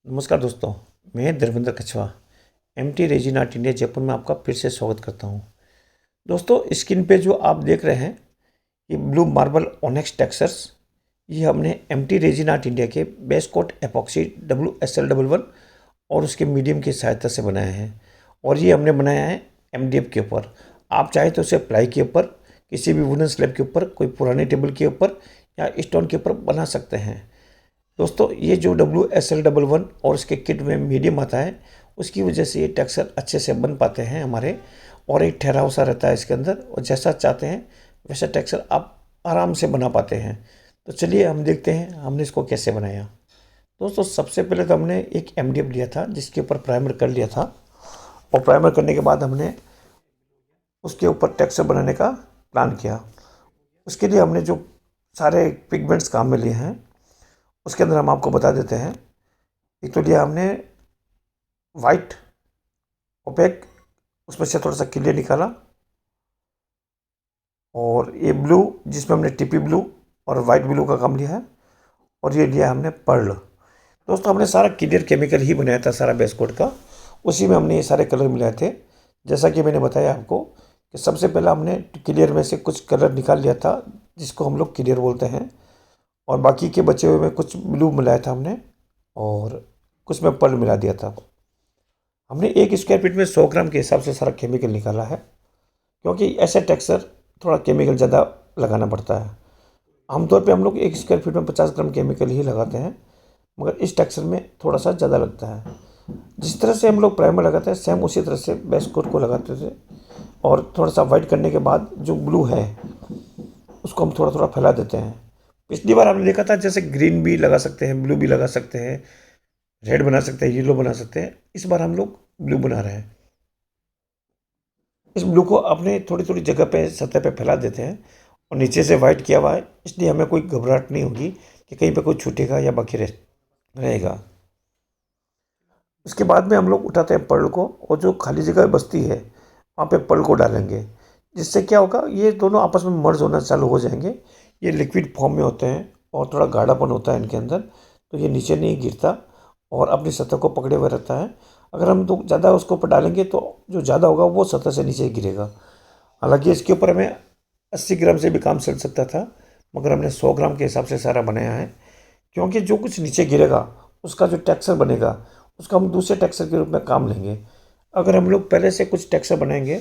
नमस्कार दोस्तों, मैं Dharmendra Kachhwa MT resin art India Jaipur में आपका फिर से स्वागत करता हूं। दोस्तों, स्क्रीन पे जो आप देख रहे हैं ये ब्लू मार्बल ऑनेक्स टेक्सचर्स, ये हमने एमटी रेजिन आर्ट इंडिया के बेस कोट एपॉक्सी WSL11 और उसके मीडियम की सहायता से बनाए हैं। और ये हमने बनाया है MDF के ऊपर। आप चाहे तो उसे प्लाई के ऊपर, किसी भी वुडन स्लैब के ऊपर, कोई पुराने टेबल के ऊपर या स्टोन के ऊपर बना सकते हैं। दोस्तों, ये जो WSL11 और उसके किट में मीडियम आता है, उसकी वजह से ये टेक्सचर अच्छे से बन पाते हैं हमारे, और एक ठहराव सा रहता है इसके अंदर, और जैसा चाहते हैं वैसा टेक्सचर आप आराम से बना पाते हैं। तो चलिए हम देखते हैं हमने इसको कैसे बनाया। दोस्तों, सबसे पहले तो हमने एक MDF लिया था जिसके ऊपर प्राइमर कर लिया था, और प्राइमर करने के बाद हमने उसके ऊपर टेक्सचर बनाने का प्लान किया। उसके लिए हमने जो सारे पिगमेंट्स काम में लिए हैं उसके अंदर हम आपको बता देते हैं। एक तो लिया हमने वाइट ओपेक, उसमें से थोड़ा सा क्लियर निकाला, और ये ब्लू जिसमें हमने टीपी ब्लू और वाइट ब्लू का काम लिया है, और ये लिया हमने पर्ल। दोस्तों, हमने सारा क्लियर केमिकल ही बनाया था, सारा बेस कोट का, उसी में हमने ये सारे कलर मिलाए थे। जैसा कि मैंने बताया आपको कि सबसे पहला हमने क्लियर में से कुछ कलर निकाल लिया था जिसको हम लोग क्लियर बोलते हैं, और बाकी के बचे हुए में कुछ ब्लू मिलाया था हमने, और कुछ में पर्ल मिला दिया था। हमने 1 स्क्वायर फीट में 100 ग्राम के हिसाब से सारा केमिकल निकाला है, क्योंकि ऐसे टेक्सचर थोड़ा केमिकल ज़्यादा लगाना पड़ता है। आमतौर पे हम लोग 1 स्क्वायर फीट में 50 ग्राम केमिकल ही लगाते हैं, मगर इस टेक्सचर में थोड़ा सा ज़्यादा लगता है। जिस तरह से हम लोग प्राइमर लगाते हैं सेम उसी तरह से बेस कोट को लगाते थे, और थोड़ा सा वाइट करने के बाद जो ब्लू है उसको हम थोड़ा थोड़ा फैला देते हैं। पिछली बार आपने देखा था जैसे ग्रीन भी लगा सकते हैं, ब्लू भी लगा सकते हैं, रेड बना सकते हैं, येलो बना सकते हैं। इस बार हम लोग ब्लू बना रहे हैं। इस ब्लू को अपने थोड़ी थोड़ी जगह पे सतह पे फैला देते हैं, और नीचे से वाइट किया हुआ है, इसलिए हमें कोई घबराहट नहीं होगी कि कहीं पे कोई छूटेगा या बाकी रहेगा। उसके बाद में हम लोग उठाते हैं पर्ल को, और जो खाली जगह बचती है वहाँ पे पर्ल को डालेंगे। जिससे क्या होगा, ये दोनों आपस में मर्ज होना चालू हो जाएंगे। ये लिक्विड फॉर्म में होते हैं और थोड़ा गाढ़ापन होता है इनके अंदर, तो ये नीचे नहीं गिरता और अपनी सतह को पकड़े हुए रहता है। अगर हम तो ज़्यादा उसके ऊपर डालेंगे तो जो ज़्यादा होगा वो सतह से नीचे गिरेगा। हालांकि इसके ऊपर हमें 80 ग्राम से भी काम चल सकता था, मगर हमने 100 ग्राम के हिसाब से सारा बनाया है, क्योंकि जो कुछ नीचे गिरेगा उसका जो टेक्सचर बनेगा उसका हम दूसरे टेक्सचर के रूप में काम लेंगे। अगर हम लोग पहले से कुछ टेक्सचर बनाएंगे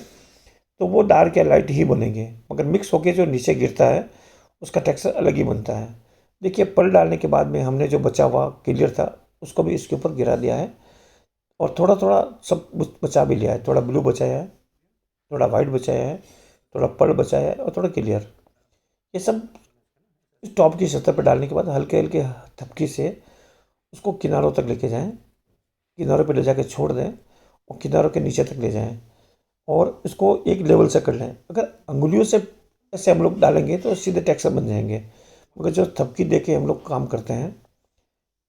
तो वो डार्क या लाइट ही बनेंगे, मगर मिक्स होके जो नीचे गिरता है उसका टेक्सचर अलग ही बनता है। देखिए, पर्ल डालने के बाद में हमने जो बचा हुआ क्लियर था उसको भी इसके ऊपर गिरा दिया है, और थोड़ा थोड़ा सब बचा भी लिया है। थोड़ा ब्लू बचाया है, थोड़ा वाइट बचाया है, थोड़ा पर्ल बचाया है, और थोड़ा क्लियर। ये सब इस टॉप की सतह पर डालने के बाद हल्के हल्के थपकी से उसको किनारों तक लेके जाएं, किनारों पे ले जाके छोड़ दें, और किनारों के नीचे तक ले जाएं, और इसको एक लेवल से कर लें। अगर अंगुलियों से ऐसे हम लोग डालेंगे तो सीधे टेक्सचर बन जाएंगे, मगर जो थपकी दे के हम लोग काम करते हैं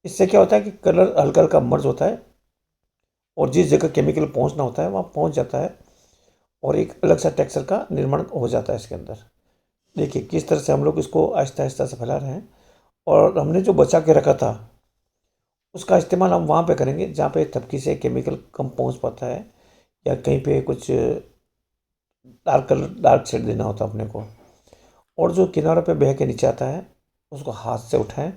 इससे क्या होता है कि कलर हल्का हल्का मर्ज होता है, और जिस जगह केमिकल पहुंचना होता है वहाँ पहुंच जाता है, और एक अलग सा टेक्सचर का निर्माण हो जाता है इसके अंदर। देखिए किस तरह से हम लोग इसको आहिस्ता आहिस्ता से फैला रहे हैं, और हमने जो बचा के रखा था उसका इस्तेमाल हम वहाँ पे करेंगे जहाँ पे थपकी से केमिकल कम पहुँच पाता है, या कहीं पे कुछ डार्क कलर डार्क शेड देना होता है अपने को। और जो किनारों पे बह के नीचे आता है उसको हाथ से उठाएं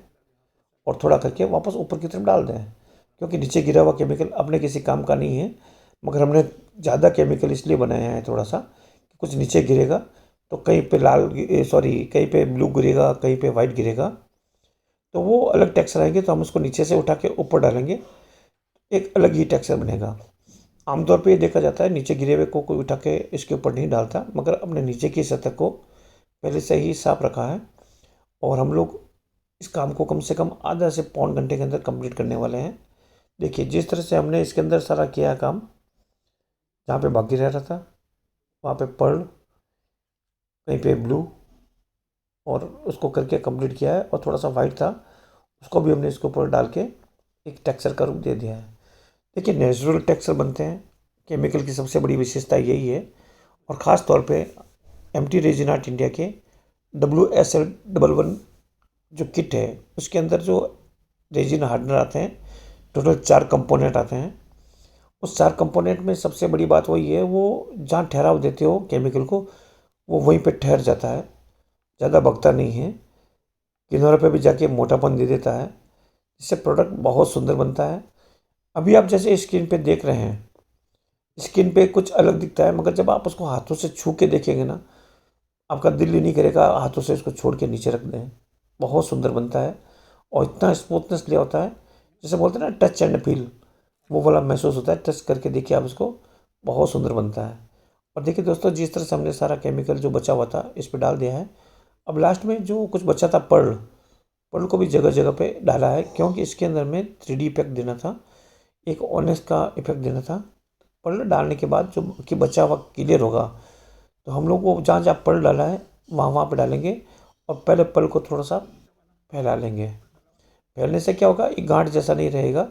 और थोड़ा करके वापस ऊपर की तरफ डाल दें, क्योंकि नीचे गिरा हुआ केमिकल अपने किसी काम का नहीं है, मगर हमने ज़्यादा केमिकल इसलिए बनाया है थोड़ा सा कि कुछ नीचे गिरेगा तो कहीं पे कहीं पे ब्लू गिरेगा, कहीं पे वाइट गिरेगा, तो वो अलग टेक्सचर आएंगे। तो हम उसको नीचे से उठा के ऊपर डालेंगे, एक अलग ही टेक्सचर बनेगा। आमतौर पे ये देखा जाता है नीचे गिरे हुए को कोई उठा के इसके ऊपर नहीं डालता, मगर अपने नीचे की सतह को पहले से ही साफ रखा है, और हम लोग इस काम को कम से कम आधा से पौन घंटे के अंदर कंप्लीट करने वाले हैं। देखिए जिस तरह से हमने इसके अंदर सारा किया काम, जहाँ पे बाकी रह रहा था वहाँ पे पर्ल, कहीं पे ब्लू, और उसको करके कंप्लीट किया है, और थोड़ा सा वाइट था उसको भी हमने इसके ऊपर डाल के एक टेक्सचर का रूप दे दिया है। देखिए नेचुरल टेक्सचर बनते हैं, केमिकल की सबसे बड़ी विशेषता यही है। और ख़ास तौर पे एमटी रेजिन आर्ट इंडिया के WSL11 जो किट है उसके अंदर जो रेजिन हार्डनर आते हैं टोटल 4 कंपोनेंट आते हैं। उस 4 कंपोनेंट में सबसे बड़ी बात वही है, वो जहाँ ठहराव देते हो केमिकल को वो वहीं पे ठहर जाता है, ज़्यादा भगता नहीं है, किनारों पे भी जाके मोटापन दे देता है, इससे प्रोडक्ट बहुत सुंदर बनता है। अभी आप जैसे स्क्रीन पे देख रहे हैं, स्क्रीन पे कुछ अलग दिखता है, मगर जब आप उसको हाथों से छू के देखेंगे ना, आपका दिल ही नहीं करेगा हाथों से इसको छोड़ के नीचे रख दें। बहुत सुंदर बनता है और इतना स्मूथनेस लिया होता है, जैसे बोलते हैं ना टच एंड फील, वो वाला महसूस होता है। टच करके देखिए आप इसको, बहुत सुंदर बनता है। और देखिए दोस्तों, जिस तरह से हमने सारा केमिकल जो बचा हुआ था इस पर डाल दिया है। अब लास्ट में जो कुछ बचा था पर्ल, पर्ल को भी जगह जगह पे डाला है, क्योंकि इसके अंदर में 3D इफेक्ट देना था, एक ऑनेस्ट का इफेक्ट देना था। पर्ल डालने के बाद जो कि बचा हुआ क्लियर होगा, तो हम लोग को जहाँ जहाँ पर्ल डाला है वहाँ वहाँ पे डालेंगे और पहले पर्ल को थोड़ा सा फैला लेंगे। फैलने से क्या होगा, एक गांठ जैसा नहीं रहेगा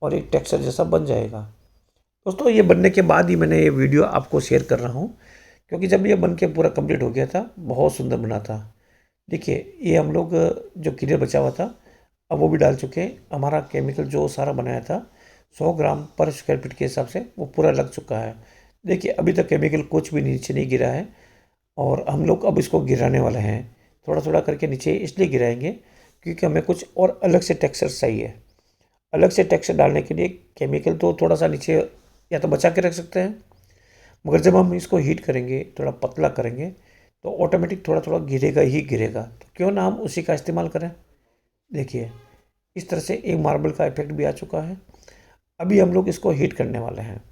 और एक टेक्सचर जैसा बन जाएगा। दोस्तों, ये बनने के बाद ही मैंने ये वीडियो आपको शेयर कर रहा हूँ, क्योंकि जब ये बन के पूरा कंप्लीट हो गया था, बहुत सुंदर बना था। देखिए, ये हम लोग जो क्लियर बचा हुआ था अब वो भी डाल चुके हैं। हमारा केमिकल जो सारा बनाया था 100 ग्राम पर स्क्वायर फीट के हिसाब से वो पूरा लग चुका है। देखिए, अभी तक केमिकल कुछ भी नीचे नहीं गिरा है और हम लोग अब इसको गिराने वाले हैं। थोड़ा थोड़ा करके नीचे इसलिए गिराएंगे क्योंकि हमें कुछ और अलग से टेक्सचर चाहिए। अलग से टेक्सचर डालने के लिए केमिकल तो थोड़ा सा नीचे या तो बचा के रख सकते हैं, मगर जब हम इसको हीट करेंगे, थोड़ा पतला करेंगे, तो ऑटोमेटिक थोड़ा थोड़ा गिरेगा ही गिरेगा। तो क्यों ना हम उसी का इस्तेमाल करें। देखिए, इस तरह से एक मार्बल का इफेक्ट भी आ चुका है। अभी हम लोग इसको हीट करने वाले हैं।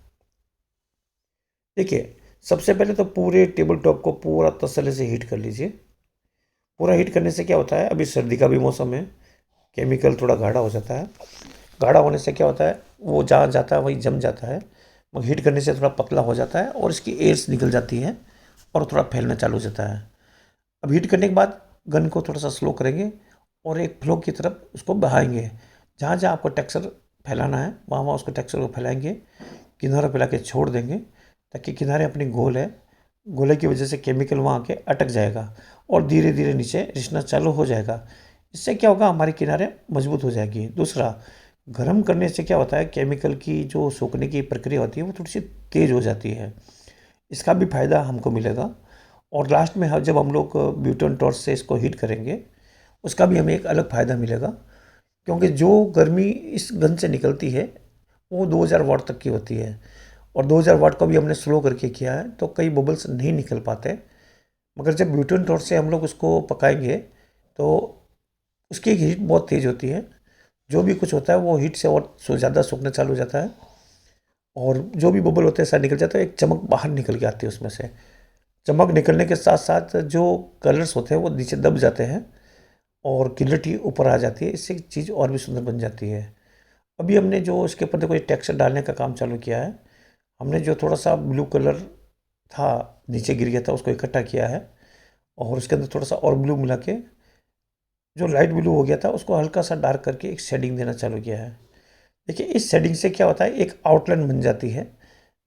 देखिए, सबसे पहले तो पूरे टेबल टॉप को पूरा तसल्ली से हीट कर लीजिए। पूरा हीट करने से क्या होता है, अभी सर्दी का भी मौसम है, केमिकल थोड़ा गाढ़ा हो जाता है। गाढ़ा होने से क्या होता है, वो जहाँ जाता है वही जम जाता है, मगर हीट करने से थोड़ा पतला हो जाता है और इसकी एयर्स निकल जाती है और थोड़ा फैलना चालू हो जाता है। अब हीट करने के बाद गन को थोड़ा सा स्लो करेंगे और एक फ्लो की तरफ उसको बहाएंगे। जहाँ जहाँ आपको टेक्सचर फैलाना है वहाँ वहाँ उसको टेक्सचर को फैलाएंगे, किनारों पे लाके छोड़ देंगे, ताकि किनारे अपनी गोल है, गोले की वजह से केमिकल वहाँ आके अटक जाएगा और धीरे धीरे नीचे रिसना चालू हो जाएगा। इससे क्या होगा, हमारी किनारे मजबूत हो जाएगी। दूसरा, गर्म करने से क्या होता है, केमिकल की जो सूखने की प्रक्रिया होती है वो थोड़ी सी तेज़ हो जाती है, इसका भी फ़ायदा हमको मिलेगा। और लास्ट में जब हम लोग ब्यूटेन टॉर्च से इसको हीट करेंगे, उसका भी हमें एक अलग फ़ायदा मिलेगा, क्योंकि जो गर्मी इस गन से निकलती है वो 2000 वाट तक की होती है, और 2000 वाट को भी हमने स्लो करके किया है, तो कई बबल्स नहीं निकल पाते। मगर जब ब्यूटेन टॉर्च से हम लोग उसको पकाएंगे तो उसकी हीट बहुत तेज़ होती है, जो भी कुछ होता है वो हीट से और ज़्यादा सूखना चालू हो जाता है, और जो भी बबल होते हैं सारे निकल जाते हैं, एक चमक बाहर निकल के आती है उसमें से। चमक निकलने के साथ साथ जो कलर्स होते हैं वो नीचे दब जाते हैं और क्लियरिटी ऊपर आ जाती है, इससे चीज़ और भी सुंदर बन जाती है। अभी हमने जो इसके ऊपर देखो टेक्सचर डालने का काम चालू किया है, हमने जो थोड़ा सा ब्लू कलर था नीचे गिर गया था उसको इकट्ठा किया है, और उसके अंदर थोड़ा सा और ब्लू मिला के जो लाइट ब्लू हो गया था उसको हल्का सा डार्क करके एक शेडिंग देना चालू किया है। देखिए, इस शेडिंग से क्या होता है, एक आउटलाइन बन जाती है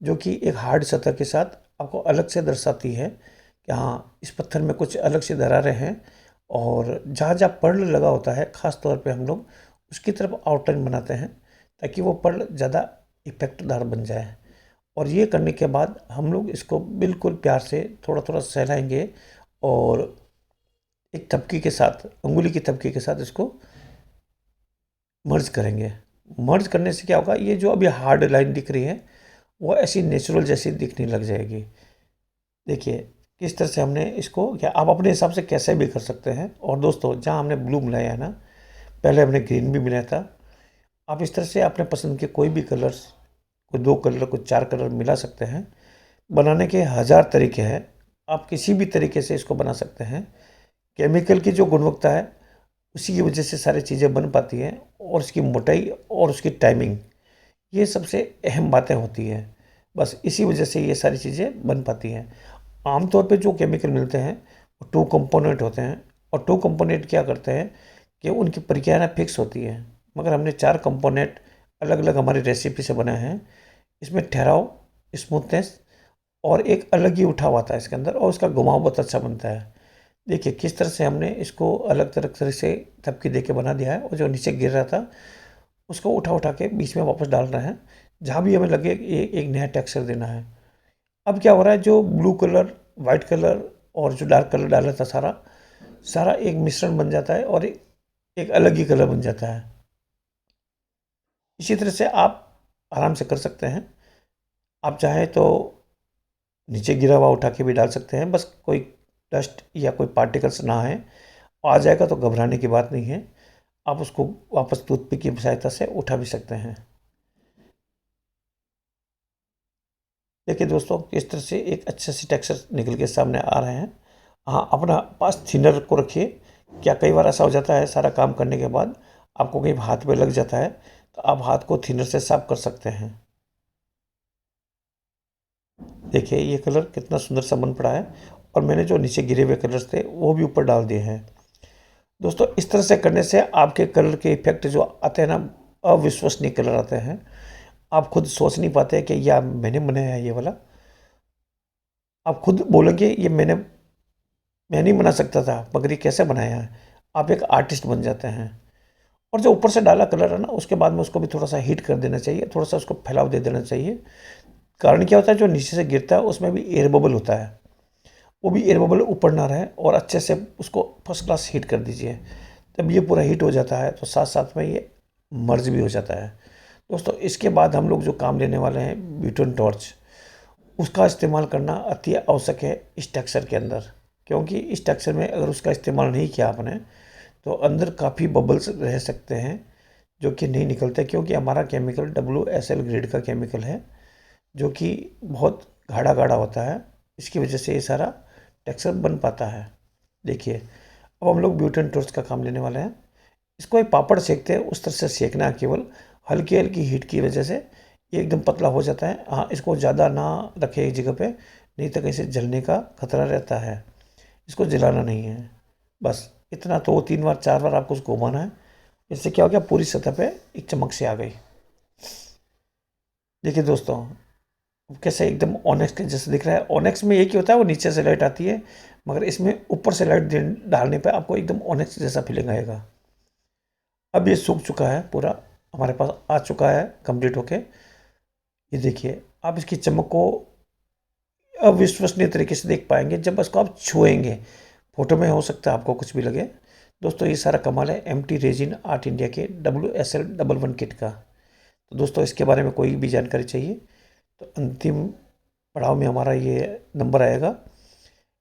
जो कि एक हार्ड सतह के साथ आपको अलग से दर्शाती है कि हाँ, इस पत्थर में कुछ अलग से दरारें हैं। और जहाँ जहाँ पर्ल लगा होता है ख़ास तौर पे हम लोग उसकी तरफ आउटलाइन बनाते हैं, ताकि वो पर्ल ज़्यादा इफेक्टदार बन जाए। और ये करने के बाद हम लोग इसको बिल्कुल प्यार से थोड़ा थोड़ा सहलाएंगे और एक थपकी के साथ, उंगली की थपकी के साथ इसको मर्ज करेंगे। मर्ज करने से क्या होगा, ये जो अभी हार्ड लाइन दिख रही है वो ऐसी नेचुरल जैसी दिखने लग जाएगी। देखिए, किस तरह से हमने इसको, क्या आप अपने हिसाब से कैसे भी कर सकते हैं। और दोस्तों, जहाँ हमने ब्लू मिलाया है ना, पहले हमने ग्रीन भी मिलाया था, आप इस तरह से अपने पसंद के कोई भी कलर्स, कोई 2 कलर, कोई 4 कलर मिला सकते हैं। बनाने के 1000 तरीके हैं, आप किसी भी तरीके से इसको बना सकते हैं। केमिकल की जो गुणवत्ता है उसी की वजह से सारी चीज़ें बन पाती हैं, और उसकी मोटाई और उसकी टाइमिंग, ये सबसे अहम बातें होती हैं। बस इसी वजह से ये सारी चीज़ें बन पाती हैं। आमतौर पे जो केमिकल मिलते हैं वो 2 कंपोनेंट होते हैं, और 2 कंपोनेंट क्या करते हैं कि उनकी प्रक्रियाएं फिक्स होती हैं, मगर हमने 4 कंपोनेंट अलग अलग हमारी रेसिपी से बनाए हैं। इसमें ठहराव, स्मूथनेस और एक अलग ही उठाव आता है इसके अंदर, और उसका घुमाव बहुत अच्छा बनता है। देखिए, किस तरह से हमने इसको अलग तरह से थपकी दे के बना दिया है, और जो नीचे गिर रहा था उसको उठा उठा के बीच में वापस डाल रहे हैं, जहाँ भी हमें लगे एक नया टेक्सचर देना है। अब क्या हो रहा है, जो ब्लू कलर, वाइट कलर और जो डार्क कलर डाला था, सारा सारा एक मिश्रण बन जाता है और एक अलग ही कलर बन जाता है। इसी तरह से आप आराम से कर सकते हैं। आप चाहें तो नीचे गिरा हुआ उठा के भी डाल सकते हैं, बस कोई डस्ट या कोई पार्टिकल्स ना आए। आ जाएगा तो घबराने की बात नहीं है, आप उसको वापस टूथपिक की सहायता से उठा भी सकते हैं। देखिए दोस्तों, किस तरह से एक अच्छे से टेक्सचर निकल के सामने आ रहे हैं। हाँ, अपना पास थिनर को रखिए। क्या कई बार ऐसा हो जाता है, सारा काम करने के बाद आपको कहीं हाथ में लग जाता है, तो आप हाथ को थिनर से साफ कर सकते हैं। देखिए ये कलर कितना सुंदर सा बन पड़ा है, और मैंने जो नीचे गिरे हुए कलर्स थे वो भी ऊपर डाल दिए हैं। दोस्तों, इस तरह से करने से आपके कलर के इफेक्ट जो आते हैं ना, अविश्वसनीय कलर आते हैं। आप खुद सोच नहीं पाते कि यह मैंने बनाया है ये वाला। आप खुद बोलेंगे ये मैं नहीं बना सकता था, मगर ये कैसे बनाया है। आप एक आर्टिस्ट बन जाते हैं। और जो ऊपर से डाला कलर है ना, उसके बाद में उसको भी थोड़ा सा हीट कर देना चाहिए, थोड़ा सा उसको फैलाव दे देना चाहिए। कारण क्या होता है, जो नीचे से गिरता है उसमें भी एयर बबल होता है, वो भी एयर बबल ऊपर ना रहे, और अच्छे से उसको फर्स्ट क्लास हीट कर दीजिए। जब ये पूरा हीट हो जाता है तो साथ साथ में ये मर्ज भी हो जाता है। दोस्तों, इसके बाद हम लोग जो काम लेने वाले हैं ब्यूटेन टॉर्च, उसका इस्तेमाल करना अति आवश्यक है इस टेक्सचर के अंदर। क्योंकि इस टेक्सचर में अगर उसका इस्तेमाल नहीं किया आपने, तो अंदर काफ़ी बबल्स रह सकते हैं जो कि नहीं निकलते, क्योंकि हमारा केमिकल WSL ग्रेड का केमिकल है, जो कि बहुत गाढ़ा गाढ़ा होता है। इसकी वजह से ये सारा टेक्सचर बन पाता है। देखिए, अब हम लोग ब्यूटेन टॉर्च का काम लेने वाले हैं। इसको एक पापड़ सेकते हैं उस तरह से सेकना है, केवल हल्की हल्की हीट की वजह से ये एकदम पतला हो जाता है। हाँ, इसको ज़्यादा ना रखे एक जगह पे, नहीं तो कहीं से जलने का खतरा रहता है। इसको जलाना नहीं है, बस इतना 2-3 बार 4 बार आपको उसको घुमाना है। इससे क्या हो गया, पूरी सतह पे एक चमक से आ गई। देखिए दोस्तों, कैसे एकदम ऑनेक्स के जैसे दिख रहा है। ऑनेक्स में एक ही होता है, वो नीचे से लाइट आती है, मगर इसमें ऊपर से लाइट डालने पे आपको एकदम ऑनेक्स जैसा फीलिंग आएगा। अब ये सूख चुका है पूरा, हमारे पास आ चुका है कंप्लीट होके। ये देखिए, आप इसकी चमक को अविश्वसनीय तरीके से देख पाएंगे जब इसको आप छुएंगे। फोटो में हो सकता है आपको कुछ भी लगे। दोस्तों, ये सारा कमाल है MT रेजिन आर्ट इंडिया के WSL11 किट का। तो दोस्तों, इसके बारे में कोई भी जानकारी चाहिए तो अंतिम पड़ाव में हमारा ये नंबर आएगा,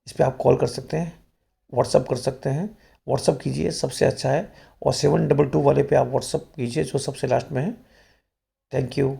इस पर आप कॉल कर सकते हैं, व्हाट्सअप कर सकते हैं। व्हाट्सअप कीजिए, सबसे अच्छा है। और 722 वाले पे आप व्हाट्सअप कीजिए, जो सबसे लास्ट में है। Thank you.